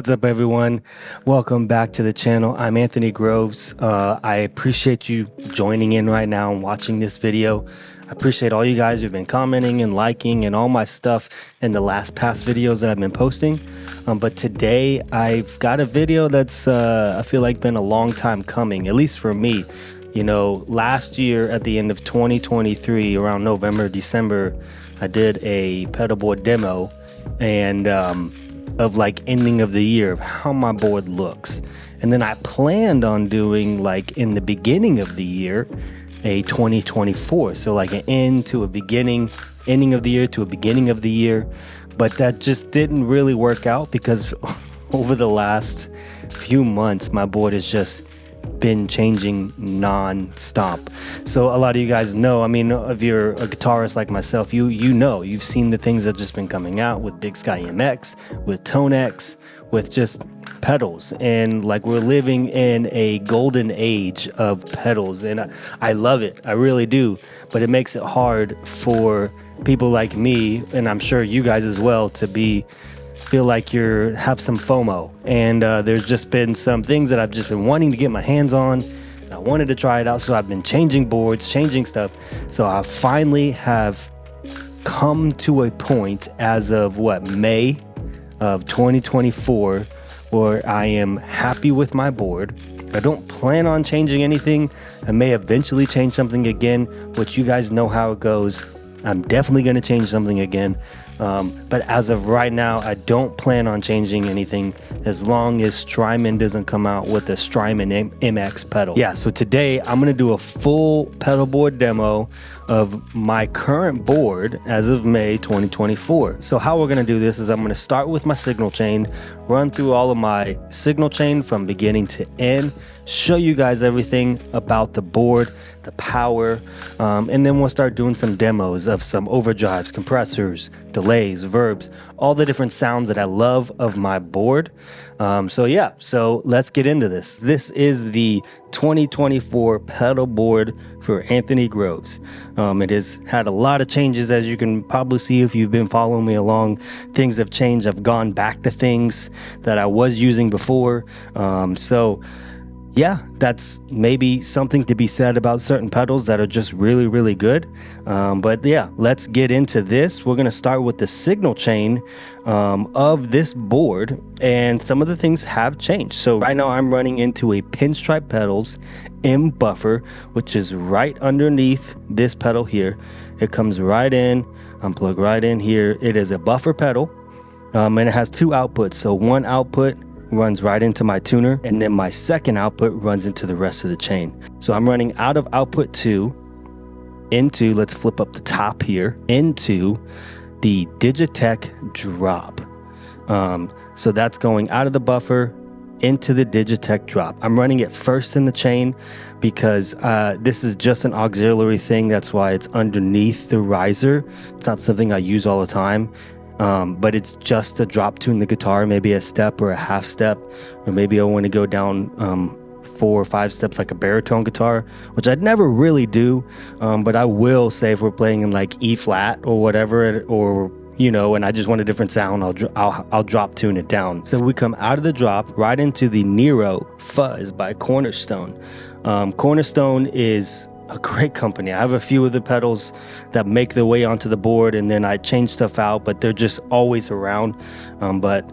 What's up, everyone? Welcome back to the channel. I'm Anthony Groves. I appreciate you joining in right now and watching this video. I appreciate all you guys who've been commenting and liking and all my stuff in the past videos that I've been posting. But today I've got a video that's I feel like been a long time coming, at least for me. You know, last year at the end of 2023, around November, December, I did a pedalboard demo and of like ending of the year of how my board looks. And then I planned on doing like in the beginning of the year a 2024, so like an end to a beginning, ending of the year to a beginning of the year. But that just didn't really work out because over the last few months my board has just been changing non-stop. So a lot of you guys know, I mean, if you're a guitarist like myself, you know, you've seen the things that have just been coming out with Bigsky MX, with Tone X, with just pedals. And like we're living in a golden age of pedals, and I love it. I really do. But it makes it hard for people like me, and I'm sure you guys as well, to feel like you have some FOMO. And there's just been some things that I've just been wanting to get my hands on. I wanted to try it out, so I've been changing boards, changing stuff. So I finally have come to a point as of May of 2024 where I am happy with my board. I don't plan on changing anything. I may eventually change something again, which you guys know how it goes. I'm definitely going to change something again. But as of right now, I don't plan on changing anything as long as Strymon doesn't come out with a Strymon MX pedal. Yeah, so today I'm going to do a full pedalboard demo of my current board as of May 2024. So how we're going to do this is I'm going to start with my signal chain, run through all of my signal chain from beginning to end, show you guys everything about the board, the power, and then we'll start doing some demos of some overdrives, compressors, delays, verbs, all the different sounds that I love of my board. So let's get into this. This is the 2024 pedal board for Anthony Groves. It has had a lot of changes, as you can probably see if you've been following me along. Things have changed. I've gone back to things that I was using before. Yeah, that's maybe something to be said about certain pedals that are just really, really good. But yeah, let's get into this. We're going to start with the signal chain of this board, and some of the things have changed. So right now I'm running into a Pinstripe Pedals M buffer, which is right underneath this pedal here. It comes right in, unplug right in here. It is a buffer pedal, and it has two outputs. So one output runs right into my tuner, and then my second output runs into the rest of the chain. So I'm running out of output 2 into, let's flip up the top here, into the Digitech Drop. So that's going out of the buffer into the Digitech Drop. I'm running it first in the chain because this is just an auxiliary thing. That's why it's underneath the riser. It's not something I use all the time. But it's just to drop tune the guitar, maybe a step or a half step, or maybe I want to go down 4 or 5 steps like a baritone guitar, which I'd never really do, but I will say if we're playing in like E flat or whatever, or you know, and I just want a different sound, I'll drop tune it down. So we come out of the drop right into the Nero Fuzz by Cornerstone. Cornerstone is a great company. I have a few of the pedals that make their way onto the board, and then I change stuff out, but they're just always around. But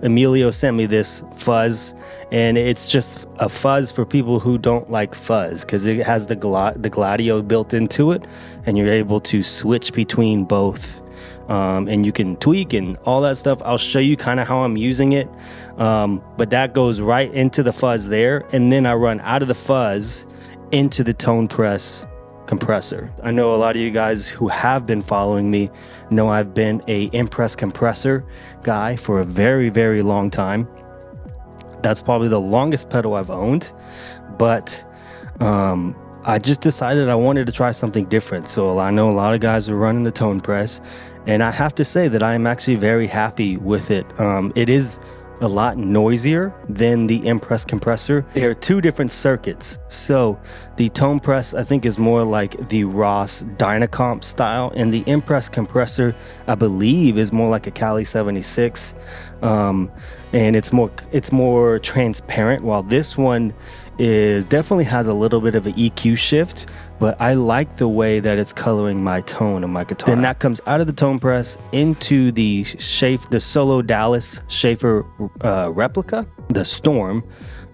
Emilio sent me this fuzz, and it's just a fuzz for people who don't like fuzz, because it has the Gladio built into it, and you're able to switch between both, and you can tweak and all that stuff. I'll show you kind of how I'm using it, but that goes right into the fuzz there, and then I run out of the fuzz into the tone press compressor. I know a lot of you guys who have been following me know I've been a Impress compressor guy for a very, very long time. That's probably the longest pedal I've owned, but I just decided I wanted to try something different. So I know a lot of guys are running the tone press, and I have to say that I am actually very happy with it. It is a lot noisier than the Impress compressor. There are two different circuits. So the tone press, I think, is more like the Ross Dynacomp style, and the Impress compressor, I believe, is more like a Cali 76. and it's more transparent, while this one is definitely has a little bit of an EQ shift, but I like the way that it's coloring my tone of my guitar. Then that comes out of the tone press into the Solo Dallas Schaefer replica, the Storm.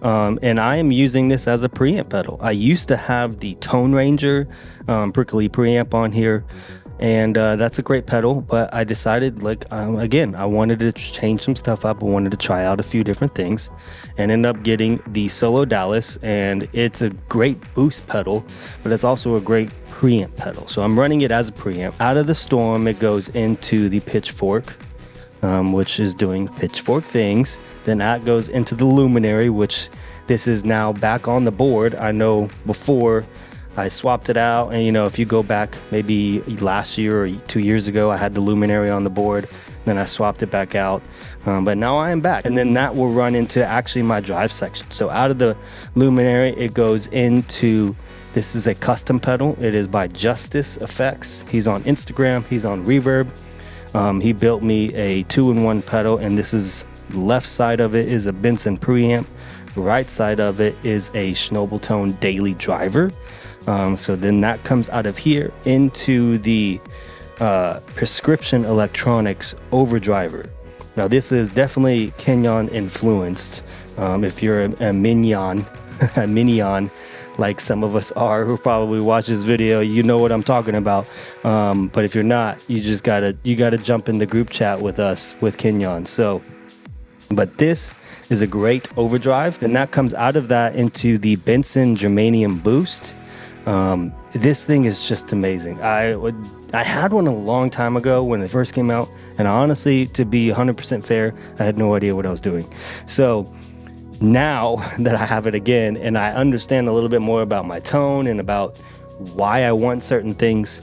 And I am using this as a preamp pedal. I used to have the Tone Ranger prickly preamp on here, and that's a great pedal, but I decided, like, again, I wanted to change some stuff up. I wanted to try out a few different things, and ended up getting the Solo Dallas, and it's a great boost pedal, but it's also a great preamp pedal. So I'm running it as a preamp. Out of the Storm, it goes into the Pitchfork, which is doing Pitchfork things. Then that goes into the Luminary, which this is now back on the board. I know before I swapped it out, and if you go back maybe last year or 2 years ago, I had the Luminary on the board, then I swapped it back out, but now I am back. And then that will run into actually my drive section. So out of the Luminary, it goes into, this is a custom pedal. It is by Justice Effects. He's on Instagram, he's on Reverb. He built me a 2-in-1 pedal, and this is, left side of it is a Benson Preamp, right side of it is a Schnobeltone Daily Driver. So then that comes out of here into the Prescription Electronics Overdriver. Now this is definitely Kenyon influenced. If you're a Minion, a Minion, like some of us are who probably watch this video, you know what I'm talking about. But if you're not, you just gotta jump in the group chat with us with Kenyon. So, but this is a great overdrive, and that comes out of that into the Benson Germanium Boost. This thing is just amazing. I had one a long time ago when it first came out, and honestly, to be 100% fair, I had no idea what I was doing. So now that I have it again, and I understand a little bit more about my tone and about why I want certain things,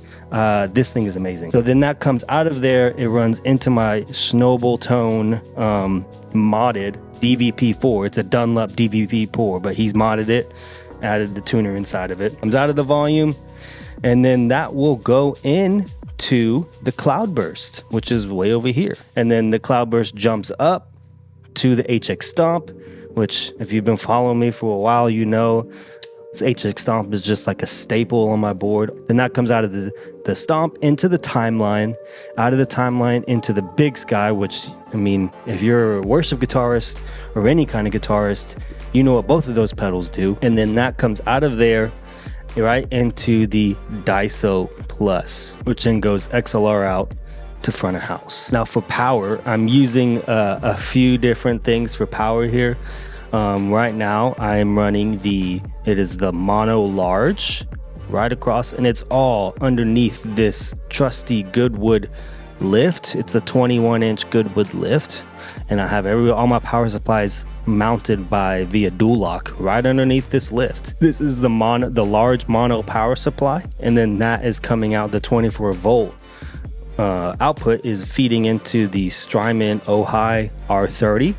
this thing is amazing. So then that comes out of there, it runs into my Schnobeltone modded DVP4. It's a Dunlop DVP4, but he's modded it, added the tuner inside of it. Comes out of the volume, and then that will go into the Cloudburst, which is way over here. And then the Cloudburst jumps up to the Hx Stomp, which if you've been following me for a while, you know this Hx Stomp is just like a staple on my board. Then that comes out of the Stomp into the Timeline, out of the Timeline into the Bigsky, which, I mean, if you're a worship guitarist or any kind of guitarist, you know what both of those pedals do. And then that comes out of there right into the Daiso Plus, which then goes XLR out to front of house. Now for power, I'm using a few different things for power here. Right now I'm running it is the Mono Large right across, and it's all underneath this trusty Goodwood lift. It's a 21-inch Goodwood lift, and I have all my power supplies mounted via dual lock right underneath this lift. This is the large mono power supply, and then that is coming out. The 24-volt output is feeding into the Strymon Ojai R30,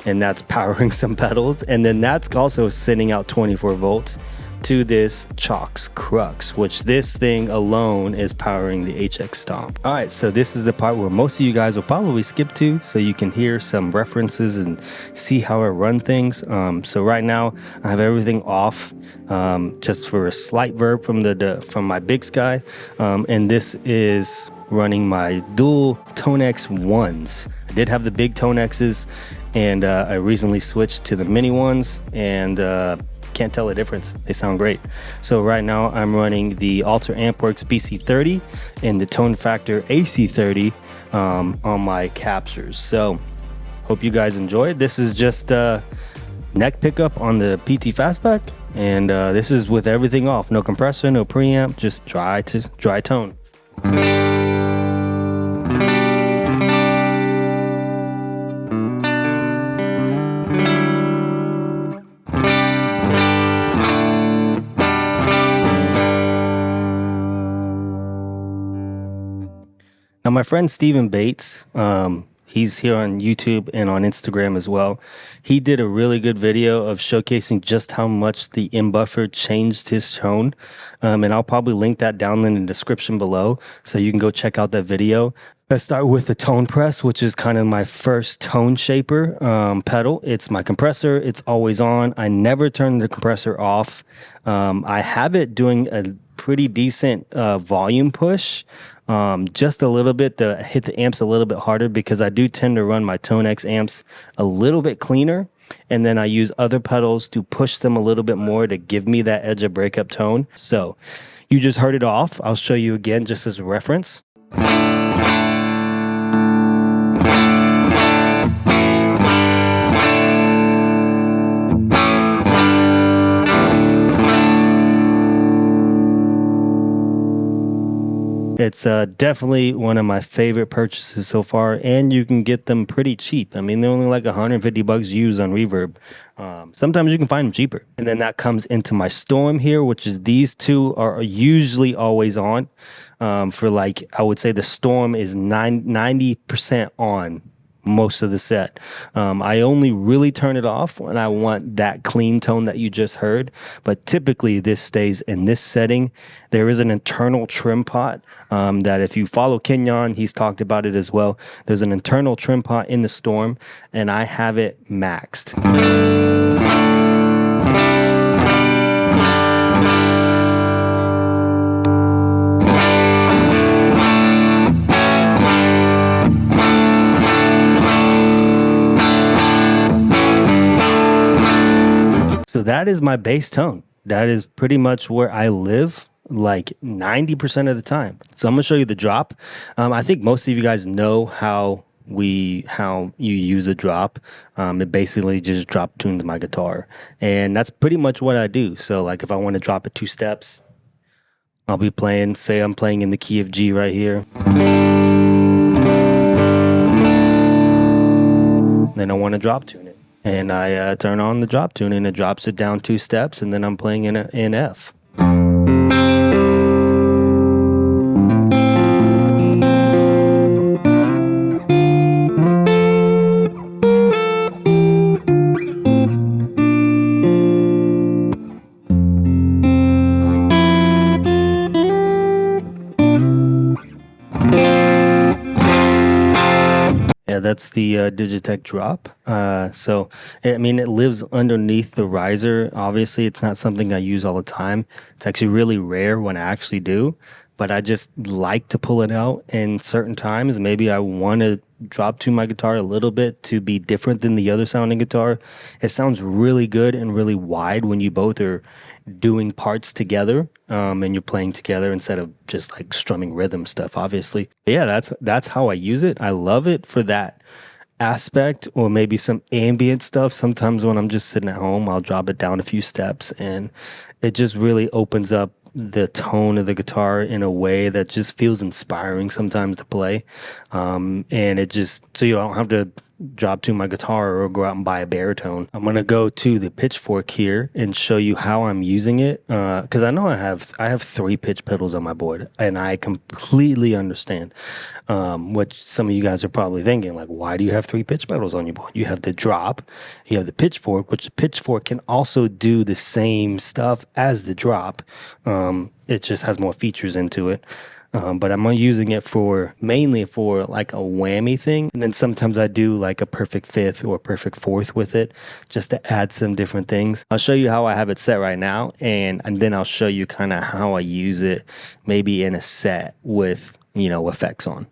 and that's powering some pedals, and then that's also sending out 24 volts to this Hx Crux, which this thing alone is powering the Hx Stomp. All right, so this is the part where most of you guys will probably skip to, so you can hear some references and see how I run things. So right now I have everything off, just for a slight verb from my Bigsky, and this is running my dual Tonex 1s. I did have the big Tonexes, and I recently switched to the mini ones, and can't tell the difference. They sound great. So right now I'm running the Alter Ampworks BC30 and the Tone Factor AC30 on my captures. So hope you guys enjoyed. This is just neck pickup on the PT Fastback, and this is with everything off. No compressor, no preamp, just dry tone. Now, my friend Stephen Bates, he's here on YouTube and on Instagram as well. He did a really good video of showcasing just how much the M-Buffer changed his tone. And I'll probably link that down in the description below, so you can go check out that video. Let's start with the tone press, which is kind of my first tone shaper pedal. It's my compressor. It's always on. I never turn the compressor off. I have it doing a pretty decent volume push, just a little bit to hit the amps a little bit harder, because I do tend to run my Tone X amps a little bit cleaner. And then I use other pedals to push them a little bit more to give me that edge of breakup tone. So you just heard it off. I'll show you again just as a reference. It's definitely one of my favorite purchases so far, and you can get them pretty cheap. I mean, they're only like $150 used on Reverb. Sometimes you can find them cheaper. And then that comes into my Storm here, which is these two are usually always on. For like, I would say the Storm is 90% on most of the set. I only really turn it off when I want that clean tone that you just heard, but typically this stays in this setting. There is an internal trim pot that if you follow Kenyon, he's talked about it as well. There's an internal trim pot in the Storm, and I have it maxed. So that is my bass tone. That is pretty much where I live like 90% of the time. So I'm gonna show you the drop. I think most of you guys know how you use a drop. It basically just drop tunes my guitar, and that's pretty much what I do. So like if I want to drop it 2 steps, I'll be playing, say I'm playing in the key of G right here. Then I want to drop tune it. And I turn on the drop tune, and it drops it down 2 steps, and then I'm playing in F. Yeah, that's the Digitech Drop. So, I mean, it lives underneath the riser. Obviously, it's not something I use all the time. It's actually really rare when I actually do, but I just like to pull it out in certain times. Maybe I want to drop to my guitar a little bit to be different than the other sounding guitar. It sounds really good and really wide when you both are doing parts together, and you're playing together instead of just like strumming rhythm stuff, obviously. But yeah, that's how I use it. I love it for that aspect, or maybe some ambient stuff. Sometimes when I'm just sitting at home, I'll drop it down a few steps, and it just really opens up the tone of the guitar in a way that just feels inspiring sometimes to play. And it just, so you don't have to drop to my guitar or go out and buy a baritone. I'm gonna go to the Pitchfork here and show you how I'm using it, because I know I have 3 pitch pedals on my board, and I completely understand what some of you guys are probably thinking, like, why do you have 3 pitch pedals on your board? You have the drop, you have the Pitchfork, which the Pitchfork can also do the same stuff as the drop. It just has more features into it. But I'm using it mainly for like a whammy thing. And then sometimes I do like a perfect 5th or perfect 4th with it, just to add some different things. I'll show you how I have it set right now. And then I'll show you kind of how I use it maybe in a set with, effects on.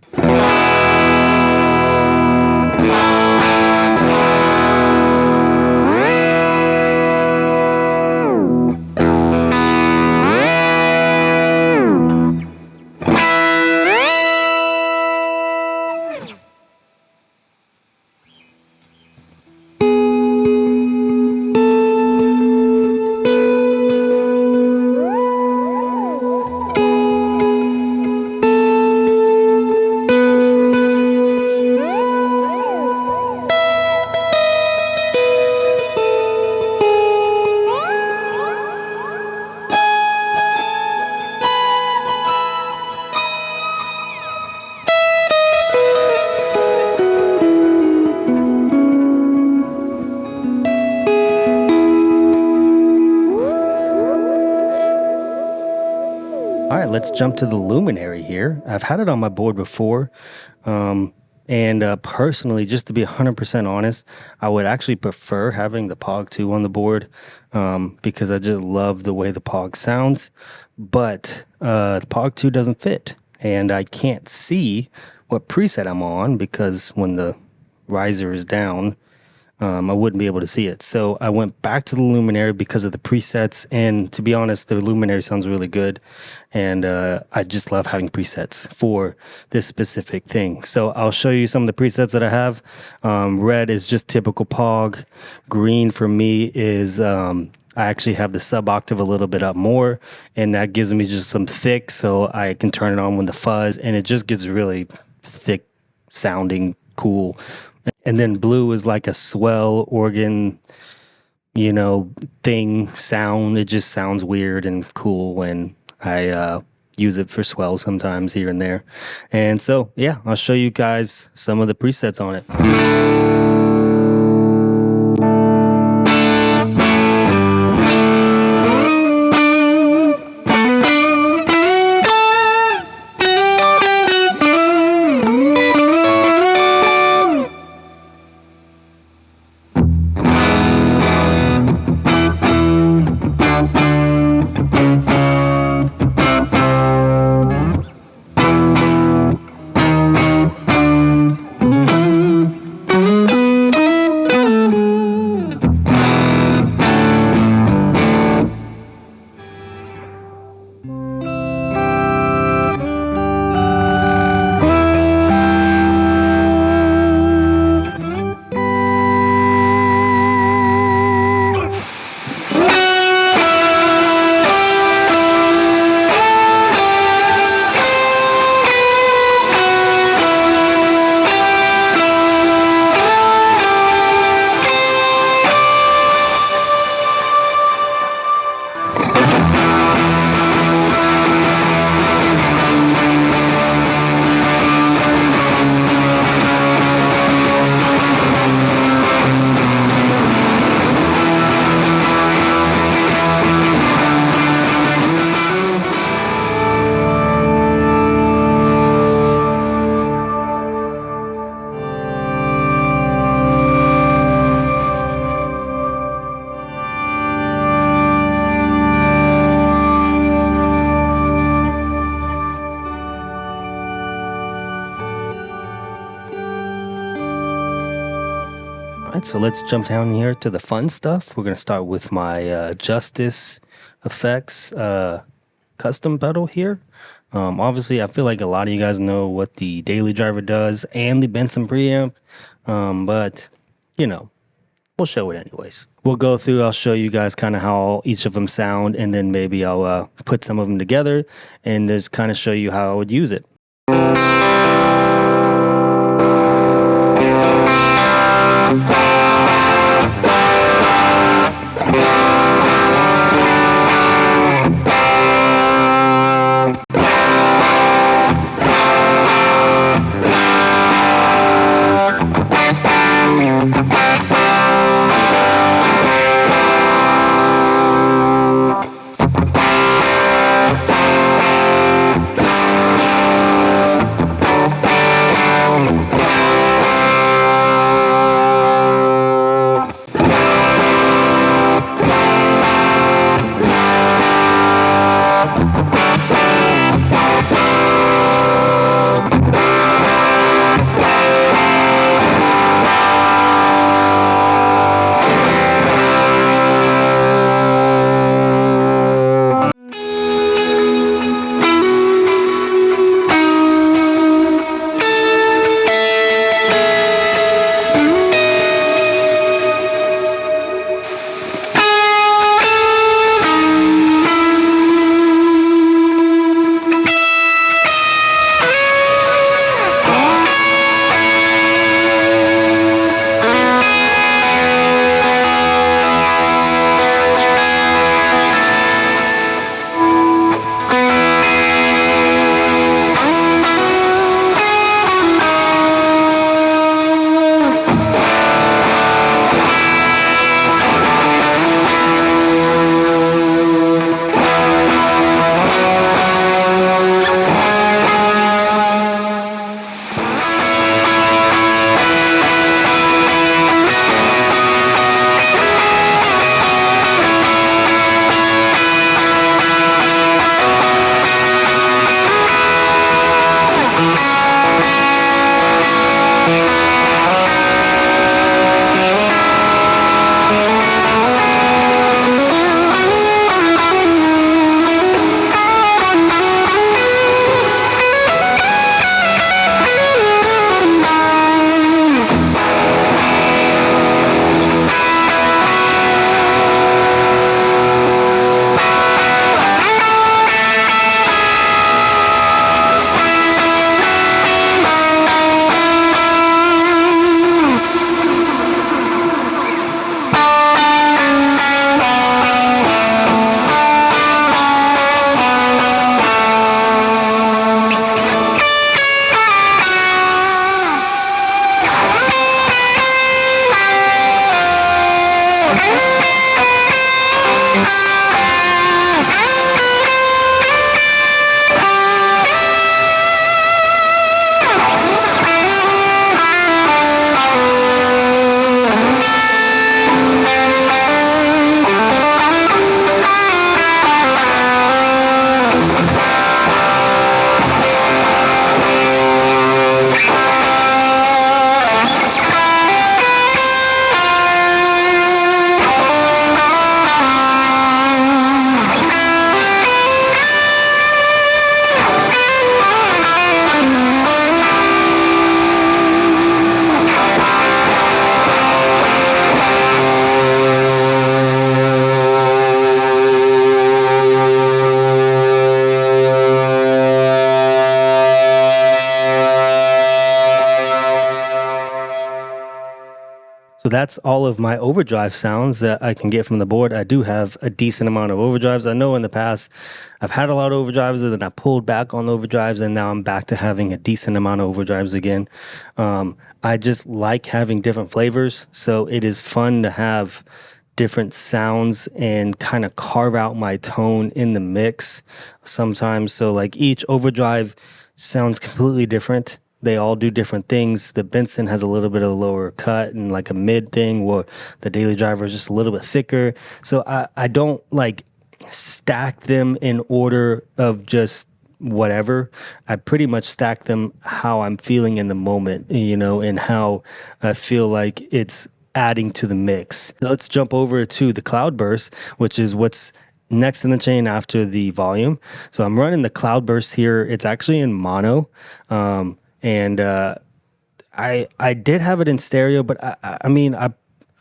let's jump to the Luminary here. I've had it on my board before. And personally, just to be 100% honest, I would actually prefer having the Pog 2 on the board because I just love the way the Pog sounds. But the Pog 2 doesn't fit, and I can't see what preset I'm on because when the riser is down, I wouldn't be able to see it. So I went back to the Luminary because of the presets, and to be honest, the Luminary sounds really good, and I just love having presets for this specific thing. So I'll show you some of the presets that I have. Red is just typical Pog. Green for me is I actually have the sub octave a little bit up more, and that gives me just some thick, so I can turn it on with the fuzz, and it just gets really thick sounding cool. And then blue is like a swell organ, you know, thing, sound. It just sounds weird and cool, and I use it for swell sometimes here and there. And so, yeah, I'll show you guys some of the presets on it. Alright, so let's jump down here to the fun stuff. We're going to start with my Justice Effects custom pedal here. Obviously, I feel like a lot of you guys know what the Daily Driver does and the Benson Preamp, but, you know, we'll show it anyways. We'll go through, I'll show you guys kind of how each of them sound, and then maybe I'll put some of them together and just kind of show you how I would use it. So that's all of my overdrive sounds that I can get from the board. I do have a decent amount of overdrives. I know in the past I've had a lot of overdrives, and then I pulled back on the overdrives, and now I'm back to having a decent amount of overdrives again. I just like having different flavors, so it is fun to have different sounds and kind of carve out my tone in the mix sometimes. So like each overdrive sounds completely different. They all do different things. The Benson has a little bit of a lower cut and like a mid thing, or the Daily Driver is just a little bit thicker. So I don't like stack them in order of just whatever. I pretty much stack them how I'm feeling in the moment, you know, and how I feel like it's adding to the mix. Let's jump over to the Cloudburst, which is what's next in the chain after the volume. So I'm running the Cloudburst here. It's actually in mono. And I did have it in stereo, but I mean, I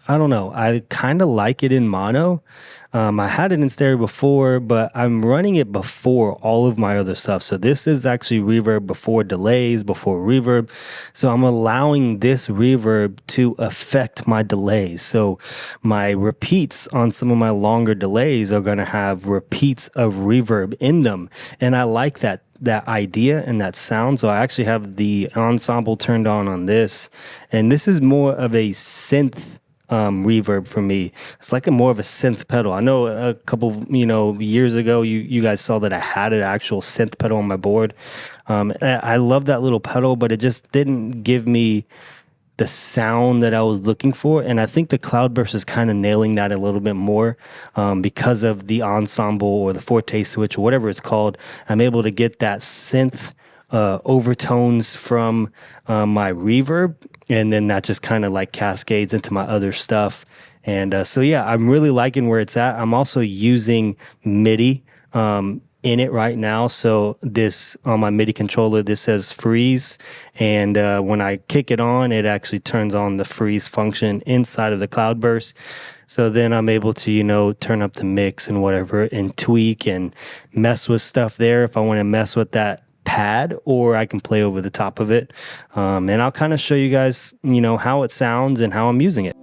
don't know. I kind of like it in mono. I had it in stereo before, but I'm running it before all of my other stuff. So this is actually reverb before delays, before reverb. So I'm allowing this reverb to affect my delays. So my repeats on some of my longer delays are going to have repeats of reverb in them. And I like that idea and that sound. So I actually have the ensemble turned on this, and this is more of a synth reverb for me. It's like more of a synth pedal. I know a couple years ago you guys saw that I had an actual synth pedal on my board. I love that little pedal, but it just didn't give me the sound that I was looking for. And I think the Cloudburst is kind of nailing that a little bit more because of the ensemble or the forte switch or whatever it's called. I'm able to get that synth overtones from my reverb, and then that just kind of like cascades into my other stuff. And so yeah, I'm really liking where it's at. I'm also using MIDI in it right now. So this on my MIDI controller, this says freeze, and when I kick it on, it actually turns on the freeze function inside of the Cloudburst. So then I'm able to, turn up the mix and whatever and tweak and mess with stuff there if I want to mess with that pad, or I can play over the top of it. And I'll kind of show you guys, how it sounds and how I'm using it.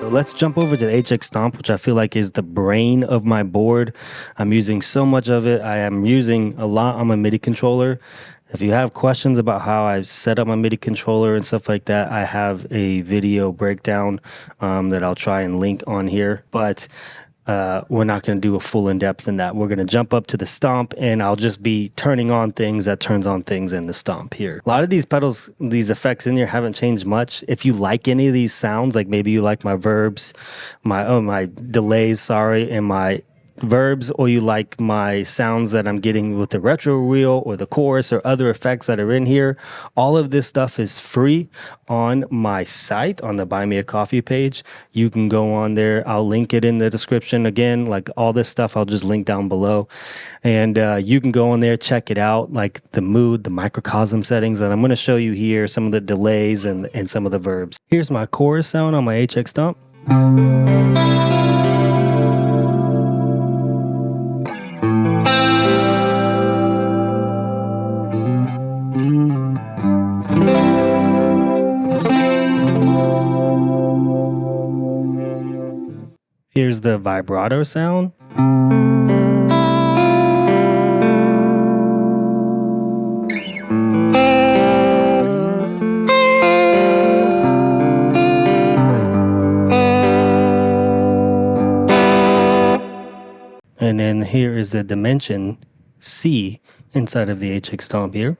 Let's jump over to the Hx Stomp, which I feel like is the brain of my board. I'm using so much of it. I am using a lot on my MIDI controller. If you have questions about how I set up my MIDI controller and stuff like that, I have a video breakdown that I'll try and link on here. But we're not going to do a full in-depth in that. We're going to jump up to the Stomp, and I'll just be turning on things that turns on things in the Stomp here. A lot of these pedals, these effects in here haven't changed much. If you like any of these sounds, like maybe you like my verbs, my delays, and my verbs, or you like my sounds that I'm getting with the retro wheel or the chorus or other effects that are in here, all of this stuff is free on my site on the Buy Me a Coffee page. You can go on there. I'll link it in the description. Again, like all this stuff, I'll just link down below, and you can go on there, check it out, like the mood, the microcosm settings, and I'm going to show you here some of the delays and some of the verbs. Here's my chorus sound on my Hx Stomp. here's the vibrato sound. And then here is the dimension C inside of the Hx Stomp here.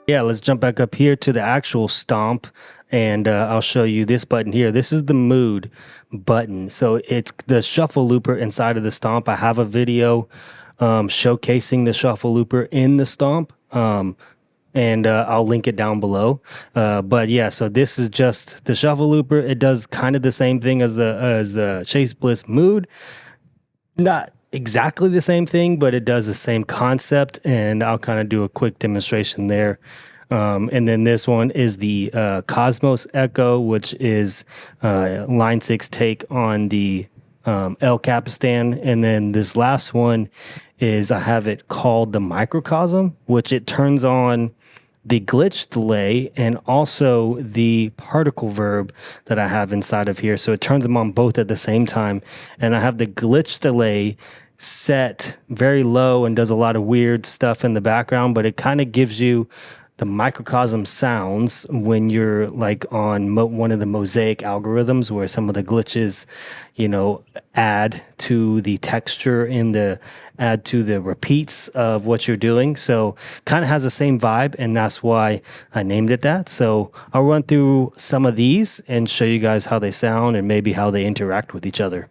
Yeah, let's jump back up here to the actual stomp, and I'll show you this button here. This is the mood button. So it's the shuffle looper inside of the stomp. I have a video showcasing the shuffle looper in the stomp, and I'll link it down below. But yeah, so this is just the shuffle looper. It does kind of the same thing as the Chase Bliss mood. Not exactly the same thing, but it does the same concept, and I'll kind of do a quick demonstration there. And then this one is the Cosmos Echo, which is line 6 take on the El Capistan. And then this last one is, I have it called the Microcosm, which it turns on the glitch delay and also the particle verb that I have inside of here. So it turns them on both at the same time. And I have the glitch delay set very low and does a lot of weird stuff in the background, but it kind of gives you the microcosm sounds when you're like on one of the mosaic algorithms, where some of the glitches, you know, add to the texture in the add to the repeats of what you're doing. So kind of has the same vibe, and that's why I named it that. So I'll run through some of these and show you guys how they sound and maybe how they interact with each other.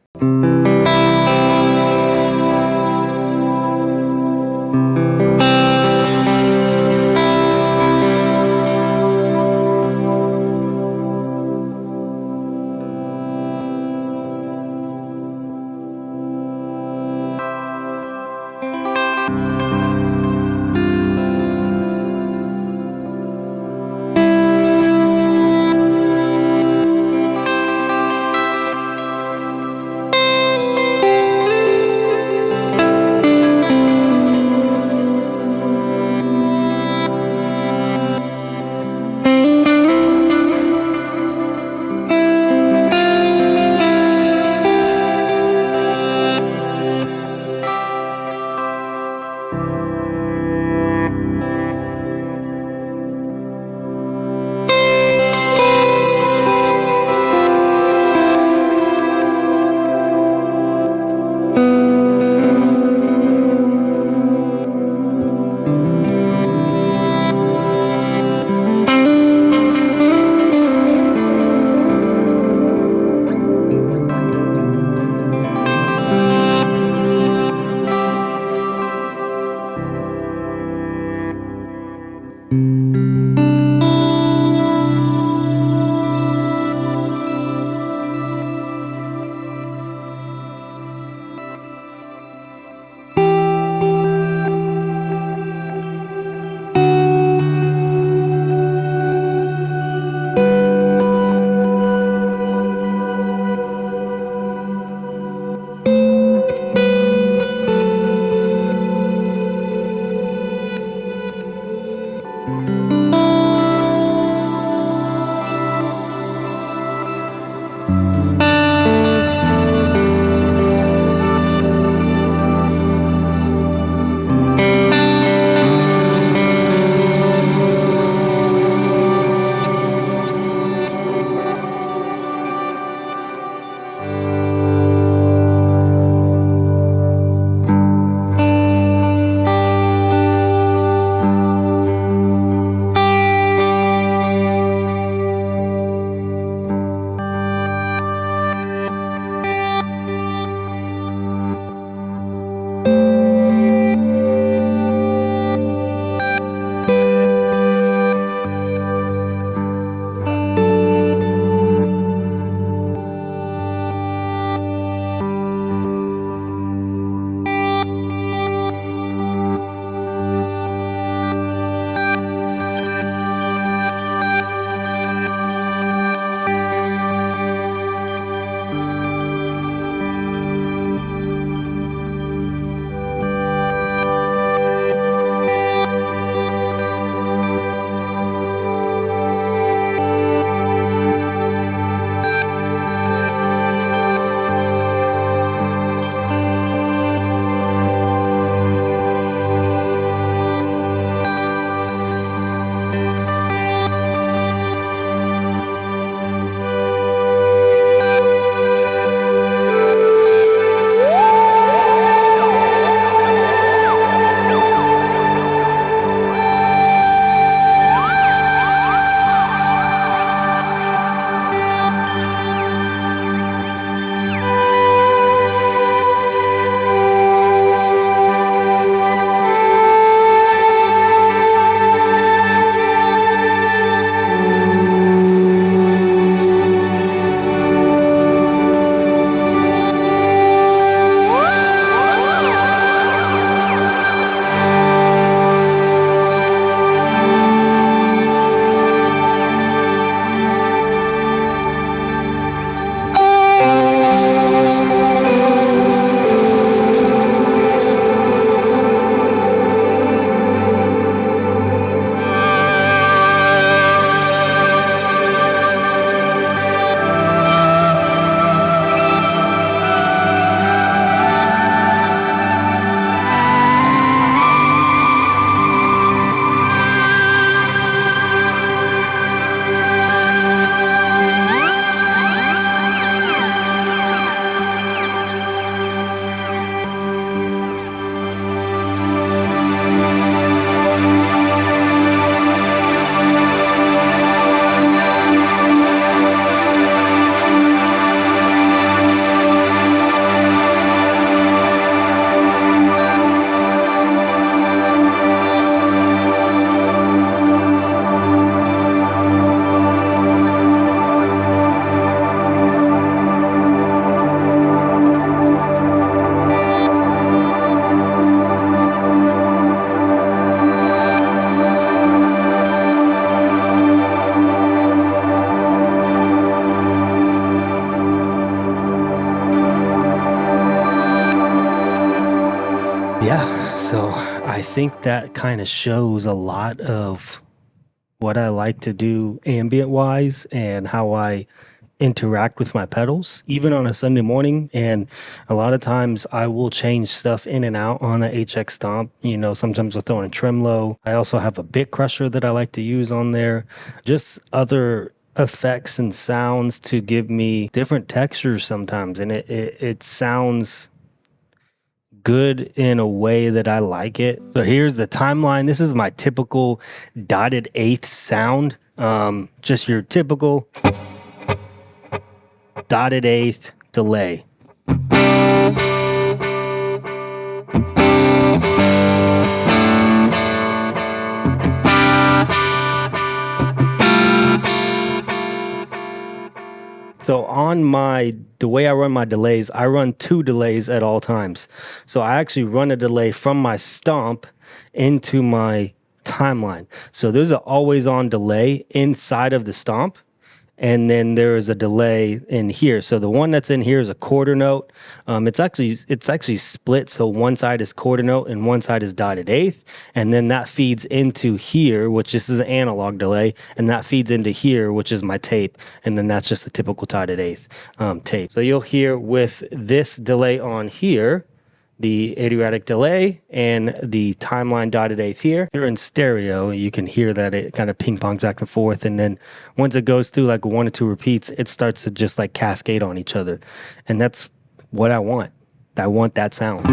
Yeah, so I think that kind of shows a lot of what I like to do ambient wise and how I interact with my pedals, even on a Sunday morning. And a lot of times I will change stuff in and out on the Hx Stomp. You know, sometimes I'll throw in tremolo. I also have a bit crusher that I like to use on there. Just other effects and sounds to give me different textures sometimes. And it sounds good in a way that I like it. So here's the timeline. This is my typical dotted eighth sound. Just your typical dotted eighth delay. So on the way I run my delays, I run 2 delays at all times. So I actually run a delay from my stomp into my timeline. So there's an always on delay inside of the stomp. And then there is a delay in here. So the one that's in here is a quarter note. It's actually split. So one side is quarter note and one side is dotted eighth. And then that feeds into here, which this is an analog delay. And that feeds into here, which is my tape. And then that's just a typical dotted eighth tape. So you'll hear with this delay on here, the idiomatic delay and the timeline dotted eighth here. Here in stereo, you can hear that it kind of ping pongs back and forth. And then once it goes through like 1 or 2 repeats, it starts to just like cascade on each other. And that's what I want. I want that sound.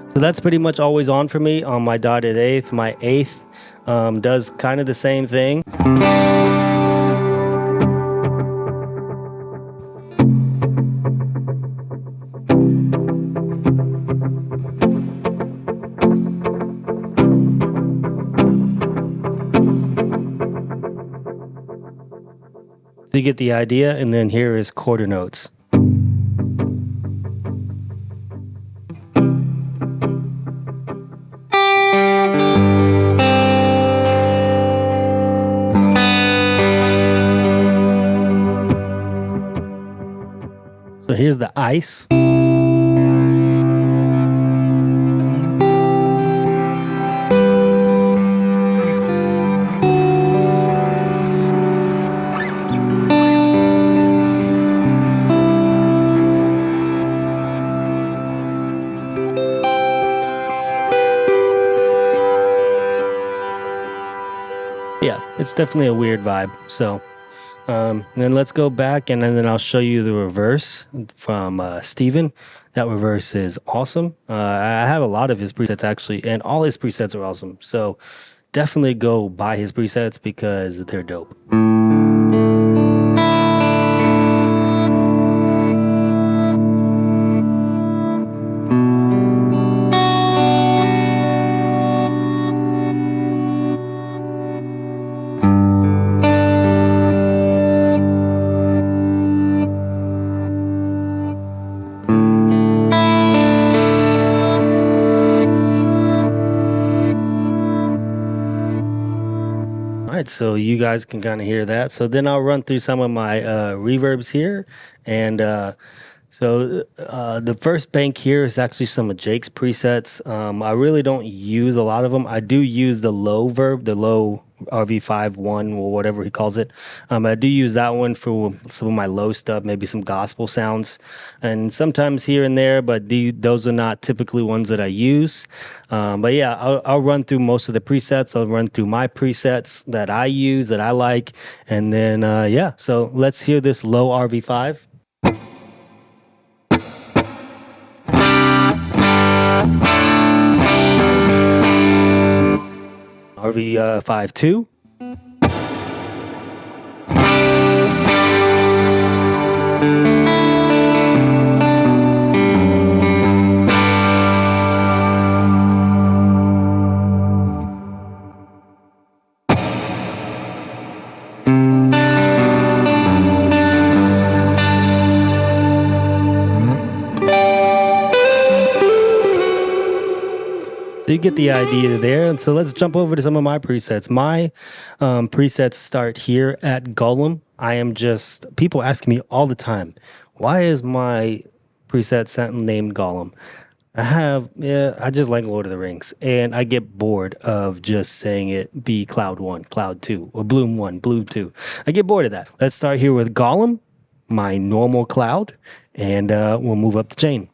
So that's pretty much always on for me on my dotted eighth. My eighth does kind of the same thing. So you get the idea, and then here is quarter notes. So here's the ice. Yeah, it's definitely a weird vibe. So and then let's go back and then I'll show you the reverse from Steven. That reverse is awesome. I have a lot of his presets actually, and all his presets are awesome. So definitely go buy his presets because they're dope. All right, so you guys can kind of hear that. So then I'll run through some of my reverbs here. And so the first bank here is actually some of Jake's presets. I really don't use a lot of them. I do use the low Verb, the low RV51 or whatever he calls it. I do use that one for some of my low stuff, maybe some gospel sounds, and sometimes here and there, but those are not typically ones that I use. But yeah, I'll run through most of the presets. I'll run through my presets that I use, that I like, and then yeah, so let's hear this low RV5. RV52. you get the idea there. And so let's jump over to some of my presets. My presets start here at Golem. People ask me all the time, why is my preset set named Golem? I just like Lord of the Rings, and I get bored of just saying it be Cloud 1, Cloud 2, or Bloom 1, Bloom 2. I get bored of that. Let's start here with Golem, my normal cloud, and we'll move up the chain.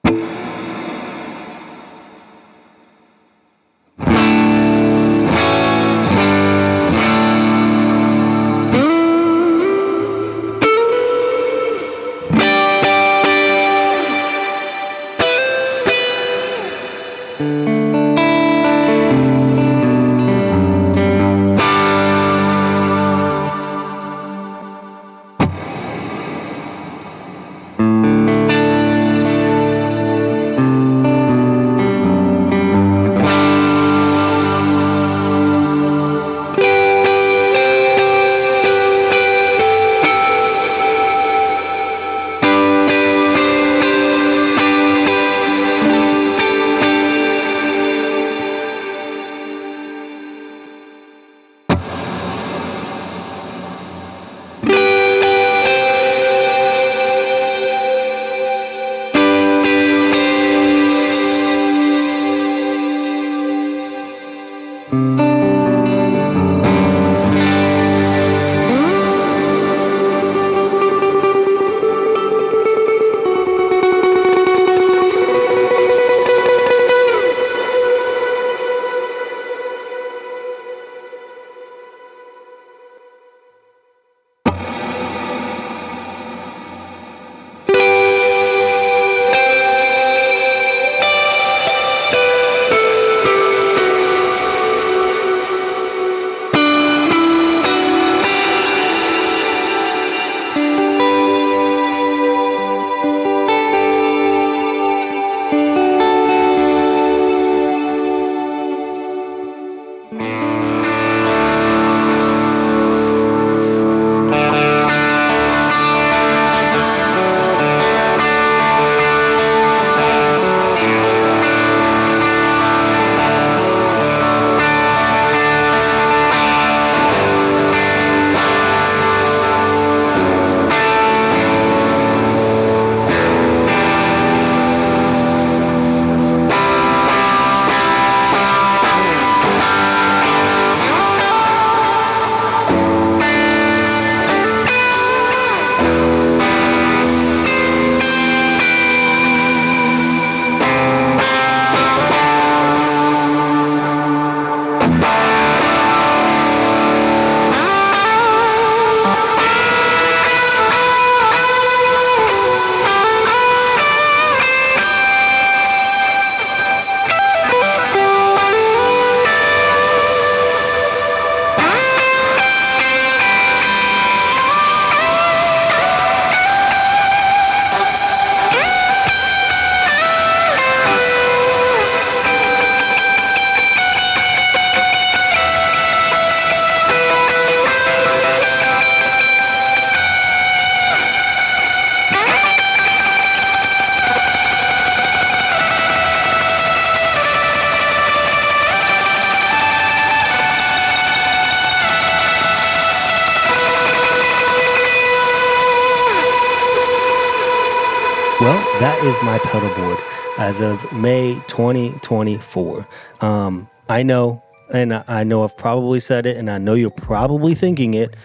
Well, that is my pedalboard as of May 2024. I know, and I know I've probably said it, and I know you're probably thinking it,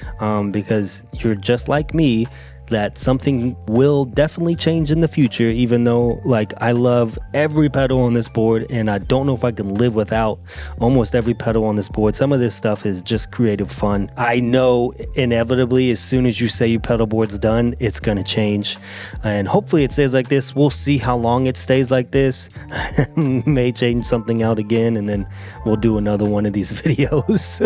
because you're just like me, that something will definitely change in the future, even though like I love every pedal on this board and I don't know if I can live without almost every pedal on this board. Some of this stuff is just creative fun. I know inevitably as soon as you say your pedal board's done, it's going to change, and hopefully it stays like this. We'll see how long it stays like this. May change something out again and then we'll do another one of these videos.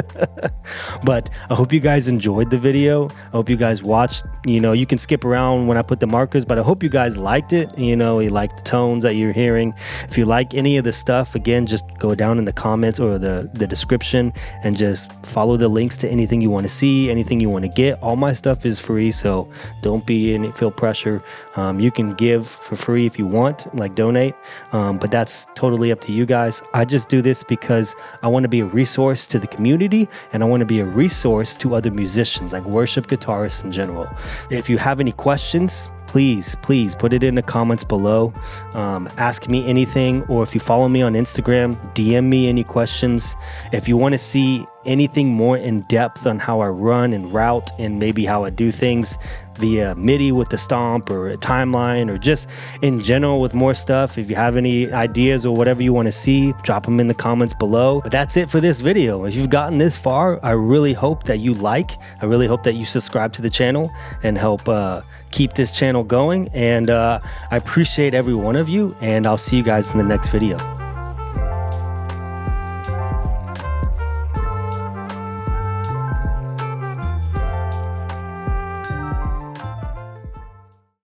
But I hope you guys enjoyed the video. I hope you guys watched. You know, you can skip around when I put the markers, but I hope you guys liked it. You know, you like the tones that you're hearing. If you like any of the stuff, again, just go down in the comments or the description and just follow the links to anything you want to see, anything you want to get. All my stuff is free, so don't feel pressure. You can give for free if you want, like donate, but that's totally up to you guys. I just do this because I want to be a resource to the community, and I want to be a resource to other musicians, like worship guitarists in general. If you have any questions, please put it in the comments below. Ask me anything, or if you follow me on Instagram, DM me any questions. If you want to see anything more in depth on how I run and route and maybe how I do things via MIDI with the stomp or a timeline, or just in general with more stuff, if you have any ideas or whatever you want to see, drop them in the comments below. But that's it for this video. If you've gotten this far, I really hope that you I really hope that you subscribe to the channel and help keep this channel going. And I appreciate every one of you, and I'll see you guys in the next video.